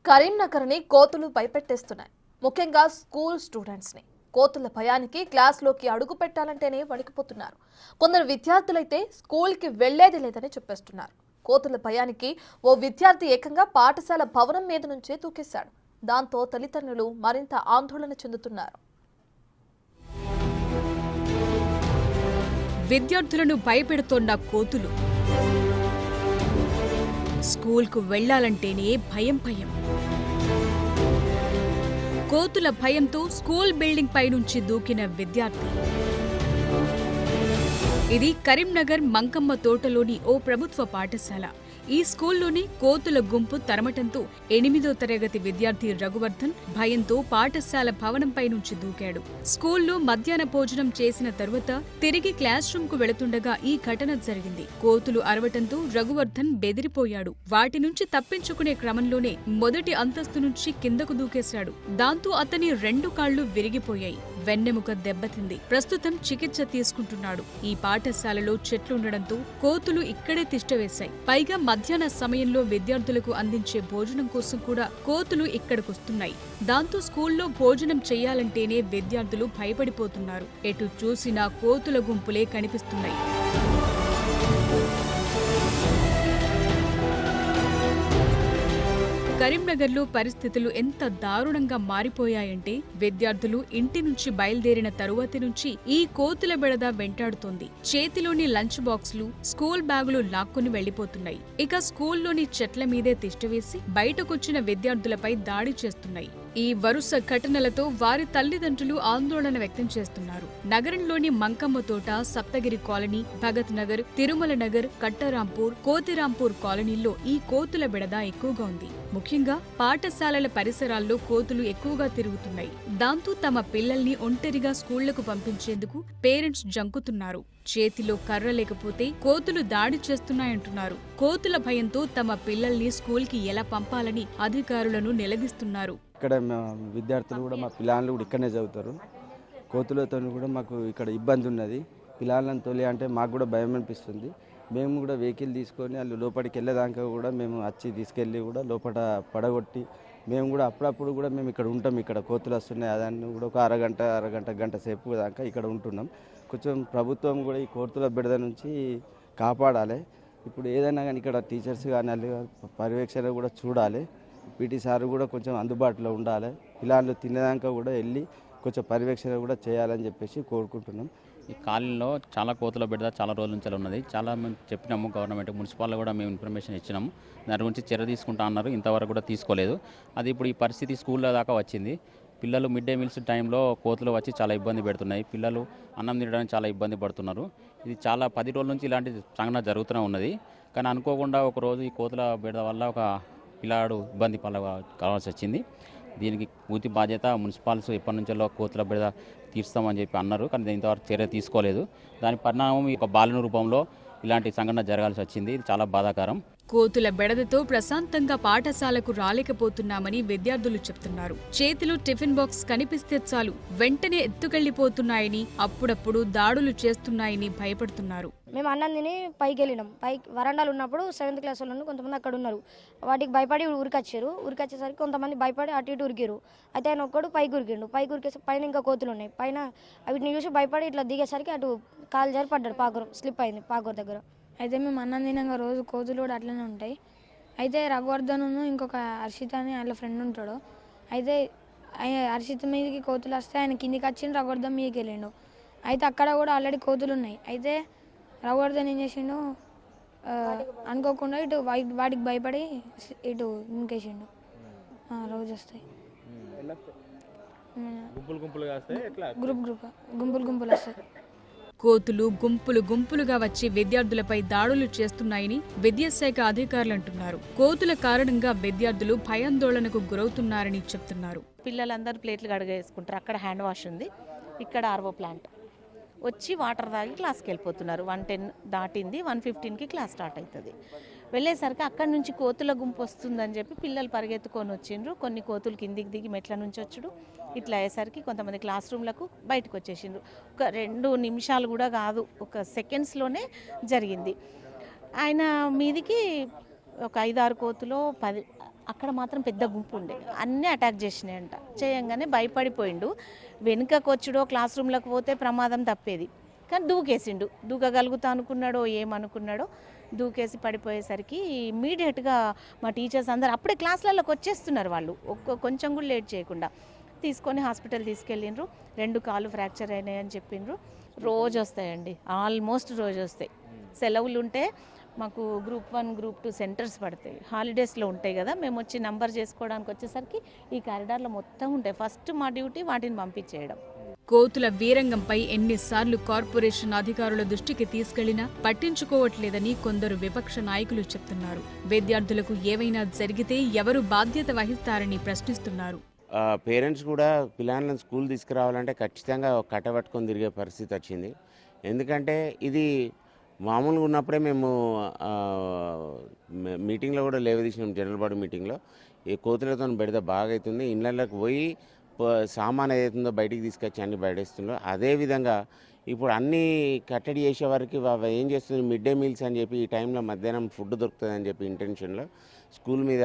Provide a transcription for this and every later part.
కరీంనగర్ని కోతులు భయపెట్టేస్తున్నాయి. ముఖ్యంగా స్కూల్ స్టూడెంట్స్ని. కోతుల భయానికి క్లాస్లోకి అడుగు పెట్టాలంటేనే వణికిపోతున్నారు. కొందరు విద్యార్థులైతే స్కూల్కి వెళ్లేది లేదని చెప్పేస్తున్నారు. కోతుల భయానికి ఓ విద్యార్థి ఏకంగా పాఠశాల భవనం మీద నుంచే దూకేశాడు. దాంతో తల్లిదండ్రులు మరింత ఆందోళన చెందుతున్నారు. విద్యార్థులను భయపెడుతోన్న కోతులు. స్కూల్కు వెళ్లాలంటేనే భయం. కోతుల భయంతో స్కూల్ బిల్డింగ్ పైనుంచి దూకిన విద్యార్థి. ఇది కరీంనగర్ మంకమ్మ తోటలోని ఓ ప్రభుత్వ పాఠశాల. ఈ స్కూల్లోని కోతుల గుంపు తరమటంతో 8వ తరగతి విద్యార్థి రఘువర్ధన్ భయంతో పాఠశాల భవనంపై నుంచి దూకాడు. స్కూల్లో మధ్యాహ్న భోజనం చేసిన తరువాత తిరిగి క్లాస్ రూమ్ కు వెళుతుండగా ఈ ఘటన జరిగింది. కోతులు అరవటంతో రఘువర్ధన్ బెదిరిపోయాడు. వాటి నుంచి తప్పించుకునే క్రమంలోనే మొదటి అంతస్తు నుంచి కిందకు దూకేశాడు. దాంతో అతని 2 కాళ్లు విరిగిపోయాయి. వెన్నెముక దెబ్బతింది. ప్రస్తుతం చికిత్స తీసుకుంటున్నాడు. ఈ పాఠశాలలో చెట్లుండడంతో కోతులు ఇక్కడే తిష్టవేశాయి. పైగా మధ్యాహ్న సమయంలో విద్యార్థులకు అందించే భోజనం కోసం కూడా కోతులు ఇక్కడికొస్తున్నాయి. దాంతో స్కూల్లో భోజనం చెయ్యాలంటేనే విద్యార్థులు భయపడిపోతున్నారు. ఎటు చూసినా కోతుల గుంపులే కనిపిస్తున్నాయి. కరీంనగర్లో పరిస్థితులు ఎంత దారుణంగా మారిపోయాయంటే విద్యార్థులు ఇంటి నుంచి బయలుదేరిన తరువాతి నుంచి ఈ కోతుల బెడద వెంటాడుతోంది. చేతిలోని లంచ్ బాక్సులు, స్కూల్ బ్యాగులు లాక్కొని వెళ్లిపోతున్నాయి. ఇక స్కూల్లోని చెట్ల మీదే తిష్టవేసి బయటకొచ్చిన విద్యార్థులపై దాడి చేస్తున్నాయి. ఈ వరుస ఘటనలతో వారి తల్లిదండ్రులు ఆందోళన వ్యక్తం చేస్తున్నారు. నగరంలోని మంకమ్మ తోట, సప్తగిరి కాలనీ, భగత్ నగర్, తిరుమల నగర్, కట్టరాంపూర్, కోతిరాంపూర్ కాలనీల్లో ఈ కోతుల బెడద ఎక్కువగా ఉంది. ముఖ్యంగా పాఠశాలల పరిసరాల్లో కోతులు ఎక్కువగా తిరుగుతున్నాయి. దాంతో తమ పిల్లల్ని ఒంటరిగా స్కూళ్లకు పంపించేందుకు పేరెంట్స్ జంకుతున్నారు. చేతిలో కర్ర లేకపోతే కోతులు దాడి చేస్తున్నాయంటున్నారు. కోతుల భయంతో తమ పిల్లల్ని స్కూల్కి ఎలా పంపాలని అధికారులను నిలదీస్తున్నారు. ఇక్కడ విద్యార్థులు కూడా మా పిల్లలు కూడా ఇక్కడనే చదువుతారు. కోతులతో కూడా మాకు ఇక్కడ ఇబ్బంది ఉన్నది. పిల్లలను తొలి అంటే మాకు కూడా భయం అనిపిస్తుంది. మేము కూడా వెహికల్ తీసుకొని వాళ్ళు లోపలికి వెళ్ళేదాకా కూడా మేము వచ్చి తీసుకెళ్ళి కూడా లోపల పడగొట్టి మేము కూడా అప్పుడప్పుడు కూడా మేము ఇక్కడ ఉంటాం. ఇక్కడ కోతులు వస్తున్నాయి అదాన్ని కూడా ఒక గంట సేపు దాకా ఇక్కడ ఉంటున్నాం. కొంచెం ప్రభుత్వం కూడా ఈ కోతుల బెడద నుంచి కాపాడాలి. ఇప్పుడు ఏదైనా కానీ ఇక్కడ టీచర్స్ కానీ పర్యవేక్షణ కూడా చూడాలి. పీటీ సార్ కూడా కొంచెం అందుబాటులో ఉండాలి. పిల్లలు తినేదాకా కూడా వెళ్ళి కొంచెం పర్యవేక్షణ కూడా చేయాలని చెప్పేసి కోరుకుంటున్నాం. ఈ కాలనీలో చాలా కోతుల బెడద చాలా రోజుల నుంచి ఉన్నది. చాలా మేము చెప్పినాము, గవర్నమెంట్ మున్సిపాల్లో కూడా మేము ఇన్ఫర్మేషన్ ఇచ్చినాము. దాని గురించి చర్య తీసుకుంటా అన్నారు, ఇంతవరకు కూడా తీసుకోలేదు. అది ఇప్పుడు ఈ పరిస్థితి స్కూల్లో దాకా వచ్చింది. పిల్లలు మిడ్ డే మీల్స్ టైంలో కోతులు వచ్చి చాలా ఇబ్బంది పెడుతున్నాయి. పిల్లలు అన్నం తినడానికి చాలా ఇబ్బంది పడుతున్నారు. ఇది చాలా 10 రోజుల నుంచి ఇలాంటి సంఘటన జరుగుతూనే ఉన్నది. కానీ అనుకోకుండా ఒకరోజు ఈ కోతుల బెడద వల్ల ఒక పిల్లాడు ఇబ్బంది కావాల్సి వచ్చింది. దీనికి పూర్తి బాధ్యత మున్సిపాలిటీ ఎప్పటి నుంచో కోతుల బెడద తీర్స్తామని చెప్పి అన్నారు. కానీ ఇంతవరకు చర్య తీసుకోలేదు. దాని పరిణామం ఒక బాలిన రూపంలో ఇలాంటి సంఘటన జరగాల్సి వచ్చింది. ఇది చాలా బాధాకరం. కోతుల బెడదతో ప్రశాంతంగా పాఠశాలకు రాలేకపోతున్నామని విద్యార్థులు చెప్తున్నారు. చేతిలో టిఫిన్ బాక్స్ కనిపిస్తే చాలు వెంటనే ఎత్తుకెళ్లిపోతున్నాయని, అప్పుడప్పుడు దాడులు చేస్తున్నాయని భయపడుతున్నారు. మేము అన్నం తిని పైకి వెళ్ళినాం. పైకి వరండాలు ఉన్నప్పుడు 7th క్లాస్ వాళ్ళు కొంతమంది అక్కడ ఉన్నారు. వాటికి భయపడి ఉరికొచ్చేసరికి కొంతమంది భయపడి అటు ఇటు ఉరికిరు. అయితే ఆయన ఒక్కడు పైకి ఉరికిండు. పైకి ఉరికేసి పైన ఇంకా కోతులు ఉన్నాయి. పైన వీటిని చూసి భయపడి ఇట్లా దిగేసరికి అటు కాలు జారి పడ్డాడు. పాకూరు స్లిప్ అయింది పాకూరు దగ్గర. అయితే మేము అన్నం తినంగా రోజు కోతులు కూడా అట్లనే ఉంటాయి. అయితే రఘువర్ధన్ ఇంకొక హర్షిత్ అని వాళ్ళ ఫ్రెండ్ ఉంటాడు. అయితే హర్షిత్ మీదకి కోతులు వస్తే ఆయన కిందికి వచ్చిండు, రఘువర్ధన్ మీదకి వెళ్ళిండు. అయితే అక్కడ కూడా ఆల్రెడీ కోతులు ఉన్నాయి. అయితే రఘువర్ధన్ ఏం చేసిండు, అనుకోకుండా ఇటు వాటికి భయపడి ఇటు ఇంకేసిండు. రోజు వస్తాయి గుంపులు వస్తాయి. కోతులు గుంపులుగా వచ్చి విద్యార్థులపై దాడులు చేస్తున్నాయని విద్యాశాఖ అధికారులు అంటున్నారు. కోతుల కారణంగా విద్యార్థులు భయాందోళనకు గురవుతున్నారని చెప్తున్నారు. పిల్లలందరూ ప్లేట్లు కడిగేసుకుంటారు. అక్కడ హ్యాండ్ వాష్ ఉంది, ఇక్కడ ఆర్వో ప్లాంట్. వచ్చి వాటర్ తాగి క్లాస్కి వెళ్ళిపోతున్నారు. 1:10 దాటింది, 1:15కి క్లాస్ స్టార్ట్ అవుతుంది. వెళ్ళేసరికి అక్కడి నుంచి కోతుల గుంపు వస్తుందని చెప్పి పిల్లలు పరిగెత్తుకొని వచ్చిండ్రు. కొన్ని కోతులు కిందికి దిగి మెట్ల నుంచి వచ్చుడు. ఇట్లా అయ్యేసరికి కొంతమంది క్లాస్ రూమ్లకు బయటకు వచ్చేసిండ్రు. ఒక 2 నిమిషాలు కూడా కాదు, ఒక సెకండ్స్లోనే జరిగింది. ఆయన మీదికి ఒక 5-6 కోతులు అక్కడ మాత్రం పెద్ద గుంపు ఉండే, అన్నీ అటాక్ చేసినాయంట. చేయంగానే భయపడిపోయిండు. వెనుకకు వచ్చుడో క్లాస్ రూమ్లోకి పోతే ప్రమాదం తప్పేది, కానీ దూకేసిండు. దూకగలుగుతా అనుకున్నాడో ఏమనుకున్నాడో, దూకేసి పడిపోయేసరికి ఇమ్మీడియట్గా మా టీచర్స్ అందరు అప్పుడే క్లాసులలోకి వచ్చేస్తున్నారు. వాళ్ళు కొంచెం కూడా లేట్ చేయకుండా తీసుకొని హాస్పిటల్ తీసుకెళ్ళిండ్రు. 2 కాళ్ళు ఫ్రాక్చర్ అయినాయని చెప్పిండ్రు. రోజు వస్తాయండి, ఆల్మోస్ట్ రోజు వస్తాయి. సెలవులు ఉంటే మాకు గ్రూప్ 1 గ్రూప్ 2 సెంటర్స్ పడతాయి. హాలిడేస్లో ఉంటాయి కదా, మేము వచ్చి నంబర్ చేసుకోవడానికి వచ్చేసరికి ఈ కారిడార్లో మొత్తం ఉంటాయి. ఫస్ట్ మా డ్యూటీ వాటిని పంపించేయడం. కోతుల వీరంగంపై ఎన్నిసార్లు కార్పొరేషన్ అధికారుల దృష్టికి తీసుకెళ్లినా పట్టించుకోవట్లేదని కొందరు విపక్ష నాయకులు చెప్తున్నారు. విద్యార్థులకు ఏవైనా జరిగితే ఎవరు బాధ్యత వహిస్తారని ప్రశ్నిస్తున్నారు. పేరెంట్స్ కూడా పిల్లలను స్కూల్ తీసుకురావాలంటే ఖచ్చితంగా కట్టబట్టుకొని తిరిగే పరిస్థితి వచ్చింది. ఎందుకంటే ఇది మామూలుగా ఉన్నప్పుడే మేము మీటింగ్లో కూడా లేవదీసినాం. జనరల్ బాడీ మీటింగ్లో ఈ కోతులతో బెడద బాగా అవుతుంది. ఇళ్ళకి పోయి సామాన్ ఏదైతుందో బయటికి తీసుకొచ్చి అన్ని బయటేస్తుందో, అదేవిధంగా ఇప్పుడు అన్నీ కట్టడి చేసే వరకు ఏం చేస్తుంది, మిడ్ డే మీల్స్ అని చెప్పి ఈ టైంలో మధ్యాహ్నం ఫుడ్ దొరుకుతుంది అని చెప్పి ఇంటెన్షన్లో స్కూల్ మీద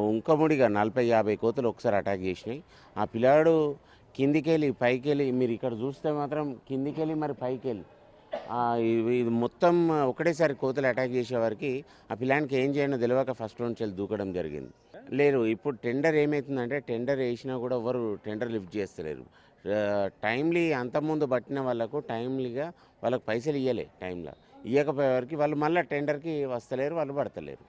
ఉంకముడిగా 40-50 కోతులు ఒకసారి అటాక్ చేసినాయి. ఆ పిల్లాడు కిందికెళ్ళి పైకెళ్ళి, మీరు ఇక్కడ చూస్తే మాత్రం కిందికెళ్ళి మరి పైకెళ్ళి ఇది మొత్తం ఒకటేసారి కోతులు అటాక్ చేసేవారికి ఆ పిల్లానికి ఏం చేయాలో తెలియక ఫస్ట్ నుంచి వెళ్ళి దూకడం జరిగింది. లేదు, ఇప్పుడు టెండర్ ఏమవుతుందంటే టెండర్ వేసినా కూడా ఎవరు టెండర్ లిఫ్ట్ చేస్తలేరు. టైమ్లీ అంతకుముందు పట్టిన వాళ్ళకు టైమ్లీగా వాళ్ళకి పైసలు ఇవ్వలే, టైంలో ఇవ్వకపోయేవారికి వాళ్ళు మళ్ళీ టెండర్కి వస్తలేరు, వాళ్ళు పడతలేరు.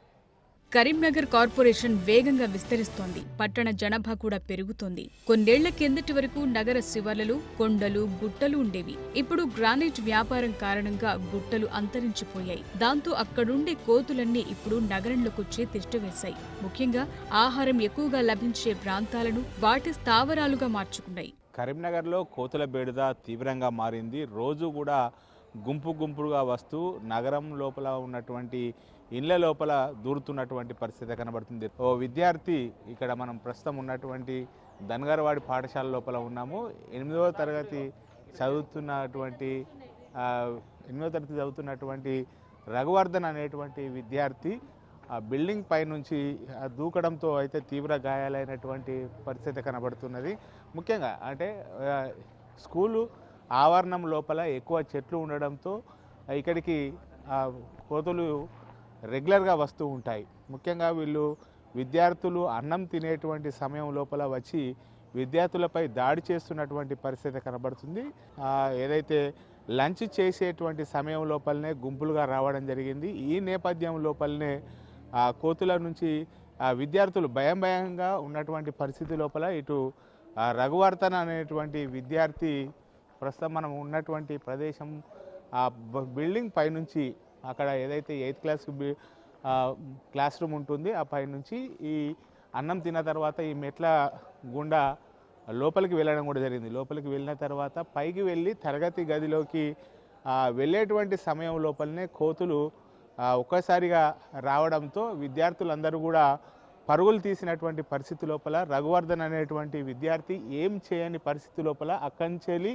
కరీంనగర్ కార్పొరేషన్ వేగంగా విస్తరిస్తోంది. పట్టణ జనాభా కూడా పెరుగుతోంది. కొన్నేళ్ల కిందటి వరకు నగర శివార్లలో కొండలు, గుట్టలు ఉండేవి. ఇప్పుడు గ్రానైట్ వ్యాపారం కారణంగా గుట్టలు అంతరించిపోయాయి. దాంతో అక్కడుండే కోతులన్నీ ఇప్పుడు నగరంలోకొచ్చే తిష్టవేశాయి. ముఖ్యంగా ఆహారం ఎక్కువగా లభించే ప్రాంతాలను వాటి స్థావరాలుగా మార్చుకున్నాయి. కరీంనగర్లో కోతుల బెడద తీవ్రంగా మారింది. రోజు కూడా గుంపుగా వస్తూ నగరం లోపల ఉన్నటువంటి ఇళ్ల లోపల దూరుతున్నటువంటి పరిస్థితి కనబడుతుంది. ఓ విద్యార్థి, ఇక్కడ మనం ప్రస్తుతం ఉన్నటువంటి ధన్గర్వాడి పాఠశాల లోపల ఉన్నాము. 8వ తరగతి చదువుతున్నటువంటి రఘువర్ధన్ అనేటువంటి విద్యార్థి ఆ బిల్డింగ్ పై నుంచి దూకడంతో అయితే తీవ్ర గాయాలైనటువంటి పరిస్థితి కనబడుతున్నది. ముఖ్యంగా అంటే స్కూలు ఆవరణం లోపల ఎక్కువ చెట్లు ఉండడంతో ఇక్కడికి కోతులు రెగ్యులర్గా వస్తూ ఉంటాయి. ముఖ్యంగా వీళ్ళు విద్యార్థులు అన్నం తినేటువంటి సమయం లోపల వచ్చి విద్యార్థులపై దాడి చేస్తున్నటువంటి పరిస్థితి కనబడుతుంది. ఏదైతే లంచ్ చేసేటువంటి సమయం లోపలనే గుంపులుగా రావడం జరిగింది. ఈ నేపథ్యం లోపలనే కోతుల నుంచి విద్యార్థులు భయంగా ఉన్నటువంటి పరిస్థితి లోపల ఇటు రఘువర్ధన్ అనేటువంటి విద్యార్థి ప్రస్తుతం మనం ఉన్నటువంటి ప్రదేశం బిల్డింగ్ పైనుంచి, అక్కడ ఏదైతే 8th క్లాస్ రూమ్ ఉంటుంది ఆ పైనుంచి ఈ అన్నం తిన్న తర్వాత ఈ మెట్ల గుండా లోపలికి వెళ్ళడం కూడా జరిగింది. లోపలికి వెళ్ళిన తర్వాత పైకి వెళ్ళి తరగతి గదిలోకి వెళ్ళేటువంటి సమయం లోపలనే కోతులు ఒక్కసారిగా రావడంతో విద్యార్థులందరూ కూడా పరుగులు తీసినటువంటి పరిస్థితి లోపల రఘువర్ధన్ అనేటువంటి విద్యార్థి ఏం చేయని పరిస్థితి లోపల అక్కడి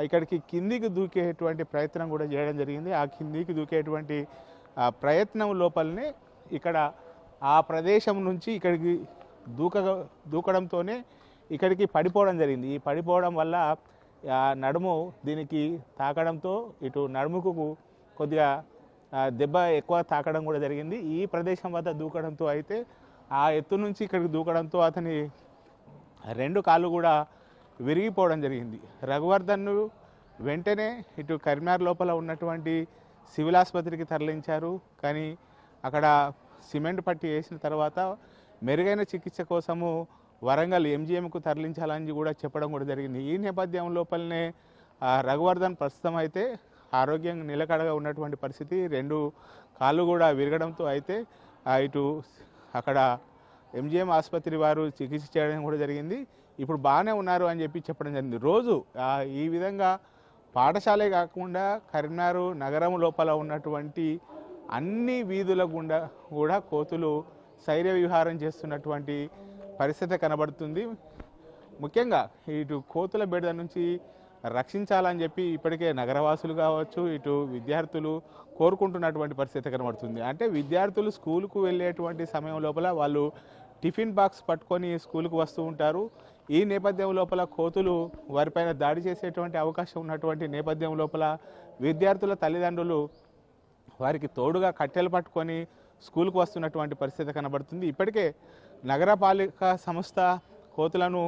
ఇక్కడికి కిందికి దూకేటువంటి ప్రయత్నం కూడా చేయడం జరిగింది. ఆ కిందికి దూకేటువంటి ప్రయత్నం లోపలనే ఇక్కడ ఆ ప్రదేశం నుంచి ఇక్కడికి దూకడంతోనే ఇక్కడికి పడిపోవడం జరిగింది. ఈ పడిపోవడం వల్ల నడుము దీనికి తాకడంతో ఇటు నడుముకు కొద్దిగా దెబ్బ ఎక్కువ తాకడం కూడా జరిగింది. ఈ ప్రదేశం వద్ద దూకడంతో అయితే ఆ ఎత్తు నుంచి ఇక్కడికి దూకడంతో అతని 2 కాళ్ళు కూడా విరిగిపోవడం జరిగింది. రఘువర్ధన్ను వెంటనే ఇటు కరీంనగర్ లోపల ఉన్నటువంటి సివిల్ ఆసుపత్రికి తరలించారు. కానీ అక్కడ సిమెంట్ పట్టి వేసిన తర్వాత మెరుగైన చికిత్స కోసము వరంగల్ MGMకు తరలించాలని కూడా చెప్పడం కూడా జరిగింది. ఈ నేపథ్యం లోపలనే రఘువర్ధన్ ప్రస్తుతం అయితే ఆరోగ్యం నిలకడగా ఉన్నటువంటి పరిస్థితి. 2 కాళ్ళు కూడా విరగడంతో అయితే ఇటు అక్కడ MGM ఆసుపత్రి వారు చికిత్స చేయడం కూడా జరిగింది. ఇప్పుడు బాగానే ఉన్నారు అని చెప్పి చెప్పడం జరిగింది. రోజు ఈ విధంగా పాఠశాలే కాకుండా కరీంనగర్ నగరం లోపల ఉన్నటువంటి అన్ని వీధుల గుండా కూడా కోతులు శైర్య విహారం చేస్తున్నటువంటి పరిస్థితి కనబడుతుంది. ముఖ్యంగా ఇటు కోతుల బెడద నుంచి రక్షించాలని చెప్పి ఇప్పటికే నగరవాసులు కావచ్చు, ఇటు విద్యార్థులు కోరుకుంటున్నటువంటి పరిస్థితి కనబడుతుంది. అంటే విద్యార్థులు స్కూలుకు వెళ్ళేటువంటి సమయం లోపల వాళ్ళు టిఫిన్ బాక్స్ పట్టుకొని స్కూలుకు వస్తూ ఉంటారు. ఈ నేపథ్యం లోపల కోతులు వారిపైన దాడి చేసేటువంటి అవకాశం ఉన్నటువంటి నేపథ్యం లోపల విద్యార్థుల తల్లిదండ్రులు వారికి తోడుగా కట్టెలు పట్టుకొని స్కూలుకు వస్తున్నటువంటి పరిస్థితి కనబడుతుంది. ఇప్పటికే నగరపాలిక సంస్థ కోతులను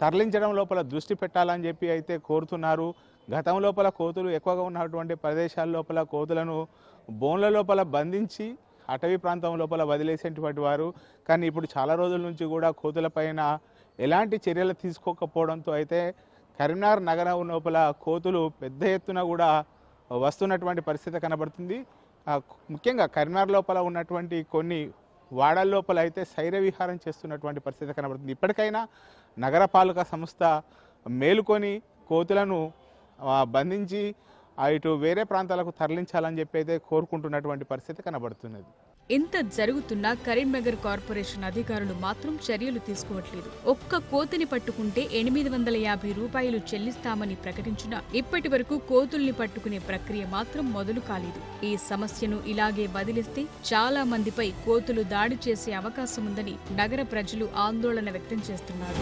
తరలించడం లోపల దృష్టి పెట్టాలని చెప్పి అయితే కోరుతున్నారు. గతం లోపల కోతులు ఎక్కువగా ఉన్నటువంటి ప్రదేశాల లోపల కోతులను బోన్ల లోపల బంధించి అటవీ ప్రాంతం లోపల వదిలేసేటువంటి వారు. కానీ ఇప్పుడు చాలా రోజుల నుంచి కూడా కోతులపైన ఎలాంటి చర్యలు తీసుకోకపోవడంతో అయితే కరీంనగర్ నగరం లోపల కోతులు పెద్ద ఎత్తున కూడా వస్తున్నటువంటి పరిస్థితి కనబడుతుంది. ముఖ్యంగా కరీంనగర్ లోపల ఉన్నటువంటి కొన్ని వాడల లోపల అయితే శైర విహారం చేస్తున్నటువంటి పరిస్థితి కనబడుతుంది. ఇప్పటికైనా నగరపాలక సంస్థ మేలుకొని కోతులను బంధించి ఇటు వేరే ప్రాంతాలకు తరలించాలని చెప్పి అయితే కోరుకుంటున్నటువంటి పరిస్థితి కనబడుతున్నది. ఇంత జరుగుతున్నా కరీంనగర్ కార్పొరేషన్ అధికారులు మాత్రం చర్యలు తీసుకోవట్లేదు. ఒక్క కోతిని పట్టుకుంటే 850 రూపాయలు చెల్లిస్తామని ప్రకటించినా ఇప్పటి వరకు కోతుల్ని పట్టుకునే ప్రక్రియ మాత్రం మొదలు కాలేదు. ఈ సమస్యను ఇలాగే వదిలిస్తే చాలా మందిపై కోతులు దాడి చేసే అవకాశం ఉందని నగర ప్రజలు ఆందోళన వ్యక్తం చేస్తున్నారు.